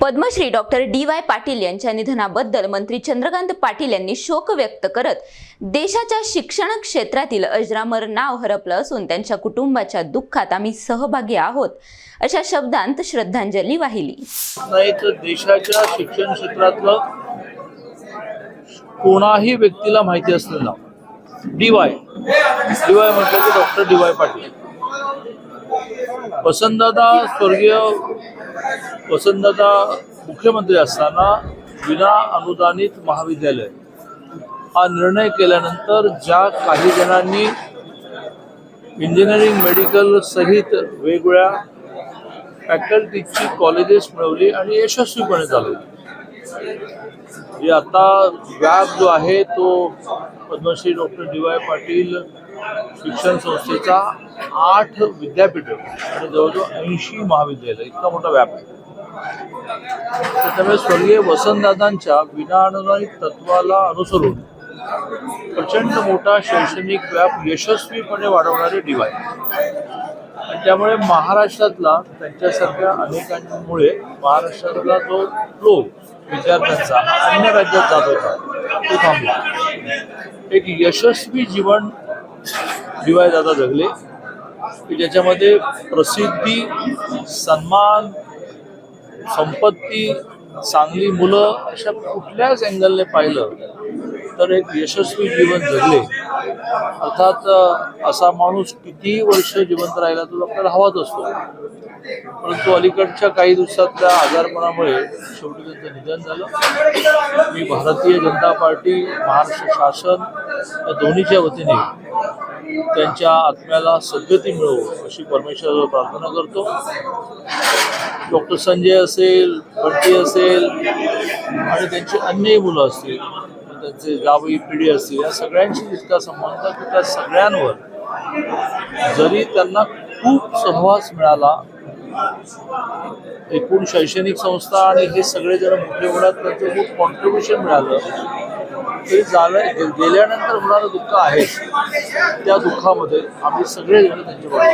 Padmashri doctor DY. Patil यांच्या निधनाबद्दल मंत्री चंद्रकांत पाटील यांनी शोक व्यक्त करत देशाच्या शिक्षण क्षेत्रातील अजरामर नाव हरपलं असून त्यांच्या कुटुंबाच्या दुःखात आम्ही सहभागी आहोत अशा शब्दांत श्रद्धांजली वाहिली। नाही तर देशाच्या शिक्षण क्षेत्रातलं कोणाही व्यक्तीला माहिती असलेलं नाव डी.वाय. म्हटलं की डॉक्टर डी.वाय. पाटील। स्वर्गीय वसंतदादा मुख्यमंत्री असताना विना अनुदानित महाविद्यालय हा निर्णय केल्यानंतर ज्या काही जणांनी इंजिनिअरिंग मेडिकल सहित वेगवेगळ्या फॅकल्टीची कॉलेजेस मिळवली आणि यशस्वीपणे चालवली। आता व्याप जो आहे तो पद्मश्री डॉक्टर डी.वाय. पाटील शिक्षण संस्थेचा 8 विद्यापीठ आणि जवळजवळ 80 महाविद्यालय इतका मोठा व्याप आहे। त्यामुळे स्वर्गीय वसंतदादांच्या विना अनुदानित तत्वाला अनुसरून प्रचंड मोठा शैक्षणिक व्याप यशस्वीपणे वाढवणारे डी.वाय. आणि त्यामुळे महाराष्ट्रातला त्यांच्यासारख्या अनेकांमुळे महाराष्ट्रातला जो फ्लो विद्यार्थ्यांचा अन्य राज्यात जात होता तो थांबला। एक यशस्वी जीवन डी.वाय. दादा जगले की ज्याच्यामध्ये प्रसिद्धी, सन्मान, संपत्ती, चांगली मुलं अशा कुठल्याच अँगलने पाहिलं तर एक यशस्वी जीवन जगले। अर्थात असा माणूस कितीही वर्ष जिवंत राहिला तो आपल्याला हवाच असतो, परंतु अलीकडच्या काही दिवसातल्या आजारपणामुळे शेवटी त्यांचं निधन झालं। मी भारतीय जनता पार्टी, महाराष्ट्र शासन या दोन्हीच्या वतीने त्यांच्या आत्म्याला सद्गती मिळो अशी परमेश्वरावर प्रार्थना करतो। डॉक्टर संजय असेल, बंटी असेल आणि त्यांची अन्यही मुलं असतील, त्यांचे जावई पिढी असतील, या सगळ्यांशी इतका संबंध की त्या सगळ्यांवर जरी त्यांना खूप सहवास मिळाला, एकूण शैक्षणिक संस्था आणि हे सगळेजण मोठे होण्यात त्यांचं खूप कॉन्ट्रीब्युशन मिळालं तरी गेल्यानंतर होणारं दुःख आहे, त्या दुःखामध्ये आम्ही सगळेजण त्यांच्याबरोबर